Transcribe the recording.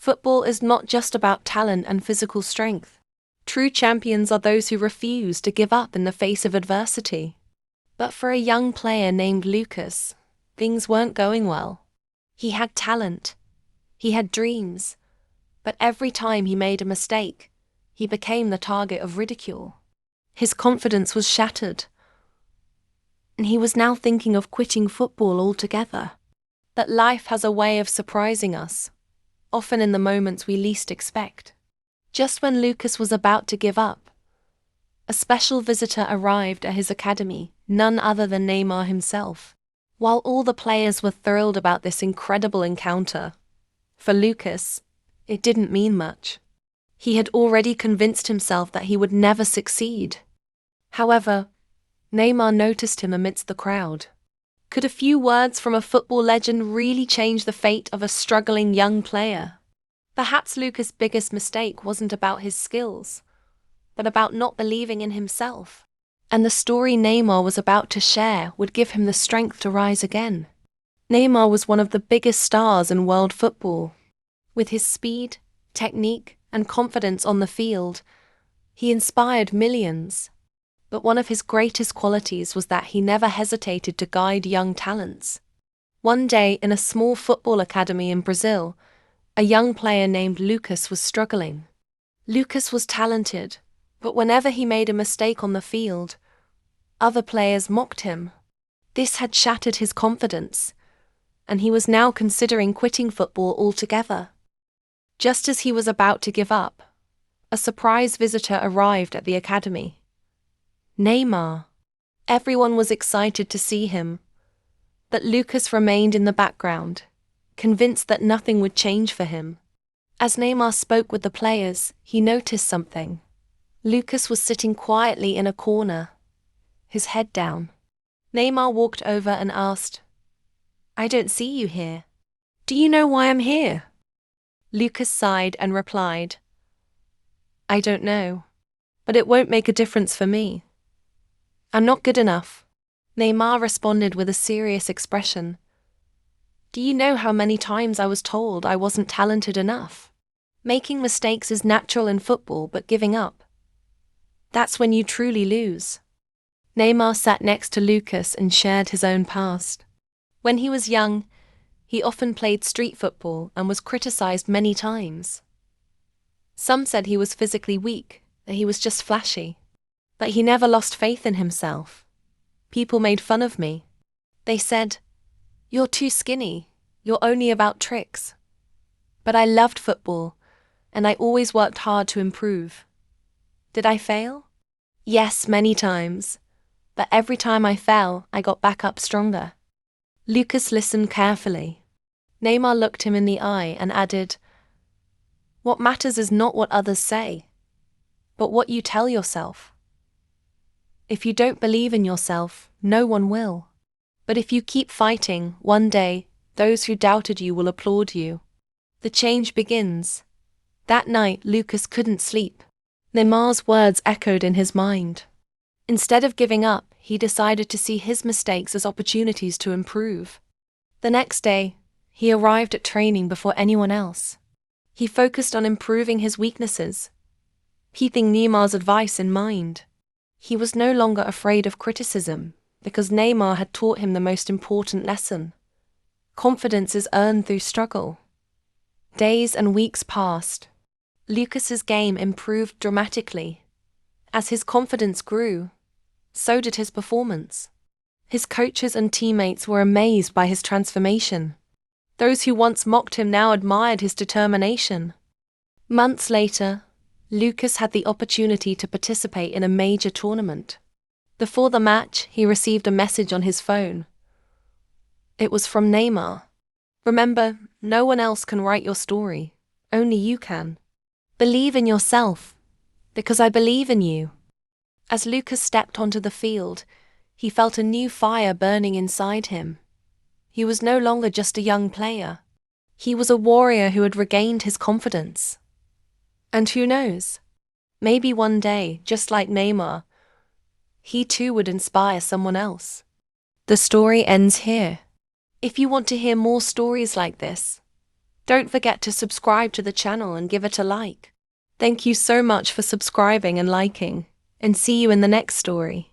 Football is not just about talent and physical strength. True champions are those who refuse to give up in the face of adversity. But for a young player named Lucas, things weren't going well. He had talent. He had dreams. But every time he made a mistake, he became the target of ridicule. His confidence was shattered, and he was now thinking of quitting football altogether. But life has a way of surprising us, often in the moments we least expect. Just when Lucas was about to give up, a special visitor arrived at his academy, none other than Neymar himself. While all the players were thrilled about this incredible encounter, for Lucas, it didn't mean much. He had already convinced himself that he would never succeed. However, Neymar noticed him amidst the crowd. Could a few words from a football legend really change the fate of a struggling young player? Perhaps Lucas' biggest mistake wasn't about his skills, but about not believing in himself. And the story Neymar was about to share would give him the strength to rise again. Neymar was one of the biggest stars in world football. With his speed, technique, and confidence on the field, he inspired millions. But one of his greatest qualities was that he never hesitated to guide young talents. One day, in a small football academy in Brazil, a young player named Lucas was struggling. Lucas was talented, but whenever he made a mistake on the field, other players mocked him. This had shattered his confidence, and he was now considering quitting football altogether. Just as he was about to give up, a surprise visitor arrived at the academy. Neymar. Everyone was excited to see him, but Lucas remained in the background, convinced that nothing would change for him. As Neymar spoke with the players, he noticed something. Lucas was sitting quietly in a corner, his head down. Neymar walked over and asked, "I don't see you here. Do you know why I'm here?" Lucas sighed and replied, "I don't know, but it won't make a difference for me. I'm not good enough." Neymar responded with a serious expression. "Do you know how many times I was told I wasn't talented enough? Making mistakes is natural in football, but giving up, that's when you truly lose." Neymar sat next to Lucas and shared his own past. When he was young, he often played street football and was criticized many times. Some said he was physically weak, that he was just flashy. But he never lost faith in himself. People made fun of me. They said, "You're too skinny, you're only about tricks." But I loved football, and I always worked hard to improve. Did I fail? Yes, many times. But every time I fell, I got back up stronger. Lucas listened carefully. Neymar looked him in the eye and added, "What matters is not what others say, but what you tell yourself. If you don't believe in yourself, no one will. But if you keep fighting, one day, those who doubted you will applaud you." The change begins. That night, Lucas couldn't sleep. Neymar's words echoed in his mind. Instead of giving up, he decided to see his mistakes as opportunities to improve. The next day, he arrived at training before anyone else. He focused on improving his weaknesses, keeping Neymar's advice in mind. He was no longer afraid of criticism, because Neymar had taught him the most important lesson. Confidence is earned through struggle. Days and weeks passed. Lucas's game improved dramatically. As his confidence grew, so did his performance. His coaches and teammates were amazed by his transformation. Those who once mocked him now admired his determination. Months later, Lucas had the opportunity to participate in a major tournament. Before the match, he received a message on his phone. It was from Neymar. "Remember, no one else can write your story. Only you can. Believe in yourself, because I believe in you." As Lucas stepped onto the field, he felt a new fire burning inside him. He was no longer just a young player. He was a warrior who had regained his confidence. And who knows? Maybe one day, just like Neymar, he too would inspire someone else. The story ends here. If you want to hear more stories like this, Don't forget to subscribe to the channel and give it a like. Thank you so much for subscribing and liking, and see you in the next story.